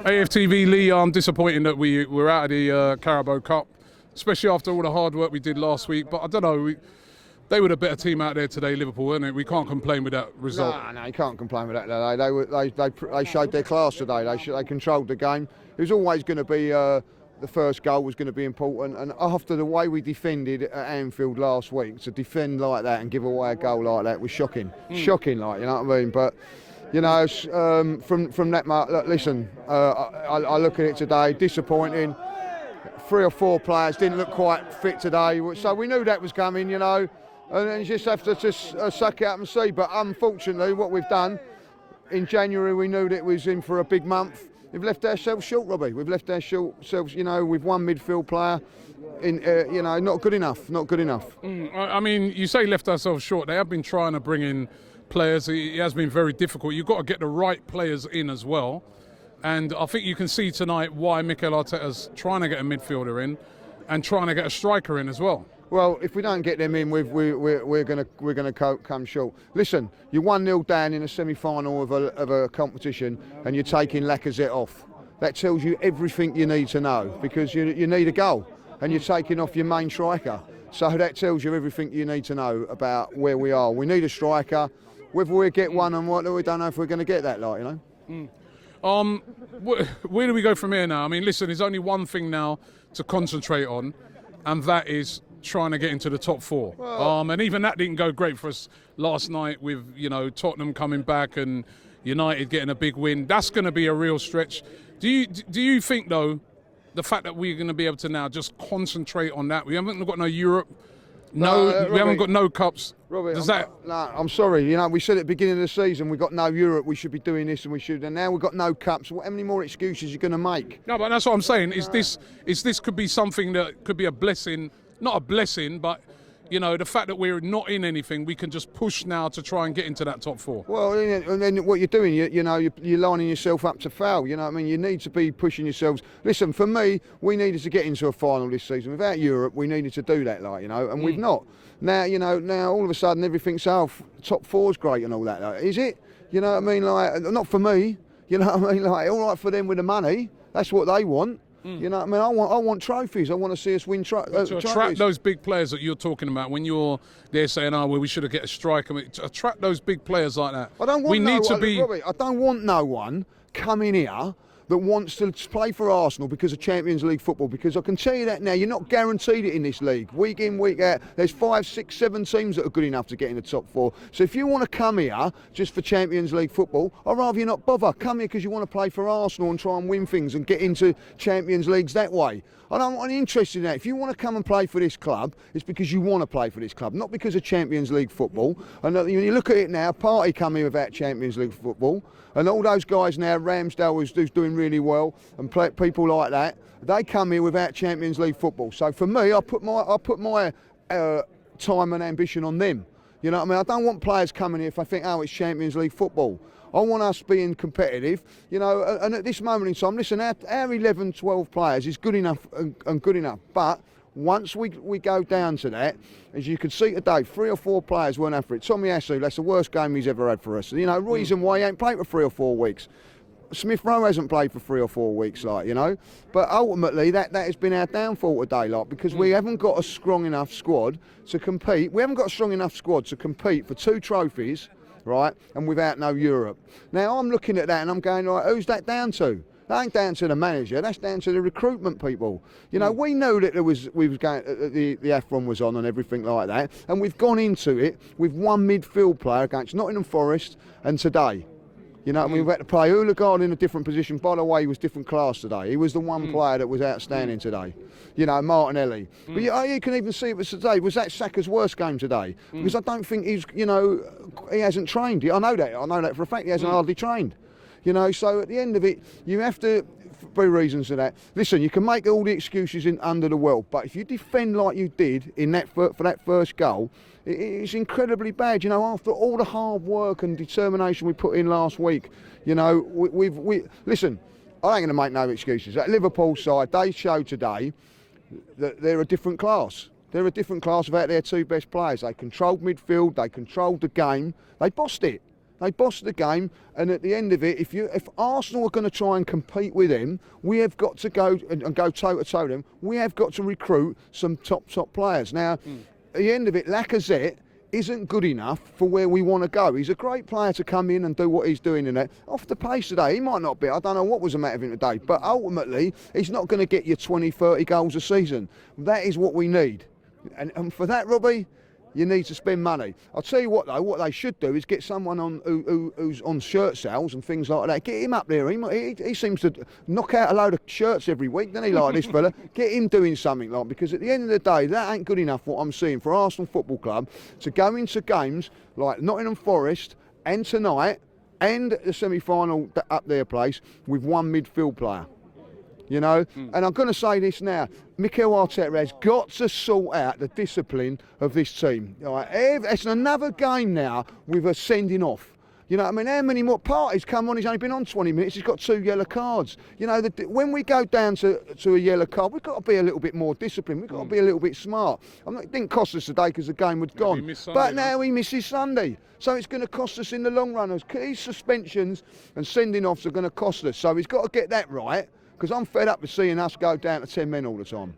AFTV, Lee, I'm disappointed that we're out of the Carabao Cup, especially after all the hard work we did last week. But I don't know, they were the better team out there today, Liverpool, weren't it? We can't complain with that result. No, you can't complain with that. They showed their class today. They controlled the game. It was always going to be the first goal was going to be important, and after the way we defended at Anfield last week, to defend like that and give away a goal like that was shocking. Shocking, like, you know what I mean? But you know, from that mark, look, listen, I look at it today, disappointing. 3 or 4 players didn't look quite fit today, so we knew that was coming, you know, and you just have to just suck it up and see. But unfortunately, what we've done in January, we knew that it was in for a big month. We've left ourselves short, Robbie. We've left ourselves, you know, with one midfield player. You know, not good enough. Not good enough. I mean, you say left ourselves short. They have been trying to bring in players. It has been very difficult. You've got to get the right players in as well. And I think you can see tonight why Mikel Arteta's trying to get a midfielder in and trying to get a striker in as well. Well, if we don't get them in, we're going to come short. Listen, you're 1-0 down in a semi-final of a competition, and you're taking Lacazette off. That tells you everything you need to know, because you need a goal, and you're taking off your main striker. So that tells you everything you need to know about where we are. We need a striker. Whether we get one and what, we don't know if we're going to get that, like, you know. Where do we go from here now? I mean, listen, there's only one thing now to concentrate on, and that is trying to get into the top 4. And even that didn't go great for us last night with, you know, Tottenham coming back and United getting a big win. That's going to be a real stretch. Do you think, though, the fact that we're going to be able to now just concentrate on that? We haven't got no Europe. No, we haven't got no cups. Robbie, I'm sorry. You know, we said at the beginning of the season we got no Europe. We should be doing this and we should. And now we've got no cups. How many more excuses are you going to make? No, but that's what I'm saying. Is this could be something that could be a blessing? Not a blessing, but you know, the fact that we're not in anything, we can just push now to try and get into that top 4. Well, and then what you're doing, you know, you're lining yourself up to fail. You know what I mean? You need to be pushing yourselves. Listen, for me, we needed to get into a final this season. Without Europe, we needed to do that, like, you know, and we've not. Now, you know, all of a sudden everything's top 4's great and all that. Like, is it? You know what I mean? Like, not for me. You know what I mean? Like, all right for them with the money. That's what they want. You know what I mean? I want trophies. I want to see us win trophies. To attract those big players that you're talking about, when you're there saying, "Oh, well, we should have get a striker," I mean, to attract those big players like that. I don't want no one coming here that wants to play for Arsenal because of Champions League football, because I can tell you that now, you're not guaranteed it in this league. Week in, week out, there's 5, 6, 7 teams that are good enough to get in the top 4. So if you want to come here just for Champions League football, I'd rather you not bother. Come here because you want to play for Arsenal and try and win things and get into Champions Leagues that way. I'm not interested in that. If you want to come and play for this club, it's because you want to play for this club, not because of Champions League football. And when you look at it now, Partey come here without Champions League football, and all those guys now, Ramsdale who's doing really well, and people like that, they come here without Champions League football. So for me, I put my time and ambition on them. You know what I mean? I don't want players coming here if I think, oh, it's Champions League football. I want us being competitive, you know, and at this moment in time, listen, our 11, 12 players is good enough and good enough. But once we go down to that, as you can see today, 3 or 4 players weren't up for it. Tommy Asu, that's the worst game he's ever had for us. You know, reason why he ain't played for 3 or 4 weeks. Smith Rowe hasn't played for 3 or 4 weeks, like, you know. But ultimately, that has been our downfall today, like, because we haven't got a strong enough squad to compete. We haven't got a strong enough squad to compete for 2 trophies, right, and without no Europe. Now, I'm looking at that and I'm going, right, who's that down to? That ain't down to the manager, that's down to the recruitment people. You know, we know that we was going, the AFTV was on and everything like that, and we've gone into it with one midfield player against Nottingham Forest and today. You know, we've had to play Odegaard in a different position. By the way, he was different class today. He was the one player that was outstanding today. You know, Martinelli. But you can even see it was today. Was that Saka's worst game today? Because I don't think he's, you know, he hasn't trained. I know that for a fact. He hasn't hardly trained. You know, so at the end of it, you have to, for reasons of that. Listen, you can make all the excuses under the world, but if you defend like you did in that for that first goal, it's incredibly bad. You know, after all the hard work and determination we put in last week, you know, we listen. I ain't going to make no excuses. That Liverpool side, they showed today that they're a different class. They're a different class without their 2 best players. They controlled midfield. They controlled the game. They bossed it. They bossed the game, and at the end of it, if Arsenal are going to try and compete with them, we have got to go and go toe to toe with them. We have got to recruit some top players. Now, at the end of it, Lacazette isn't good enough for where we want to go. He's a great player to come in and do what he's doing in it. Off the pace today, he might not be. I don't know what was the matter with him today, but ultimately, he's not going to get you 20, 30 goals a season. That is what we need. And for that, Robbie, you need to spend money. I'll tell you what, though, what they should do is get someone on who's on shirt sales and things like that. Get him up there. He seems to knock out a load of shirts every week, doesn't he, like this fella? Get him doing something, like, because at the end of the day, that ain't good enough, what I'm seeing, for Arsenal Football Club to go into games like Nottingham Forest and tonight and the semi-final up their place with one midfield player. You know, and I'm going to say this now, Mikel Arteta has got to sort out the discipline of this team. All right? It's another game now with a sending off. You know what I mean? How many more parties come on? He's only been on 20 minutes. He's got 2 yellow cards. You know, when we go down to a yellow card, we've got to be a little bit more disciplined. We've got to be a little bit smart. It didn't cost us today because the game was gone. But now he misses Sunday. So it's going to cost us in the long run. These suspensions and sending offs are going to cost us. So he's got to get that right, because I'm fed up with seeing us go down to 10 men all the time.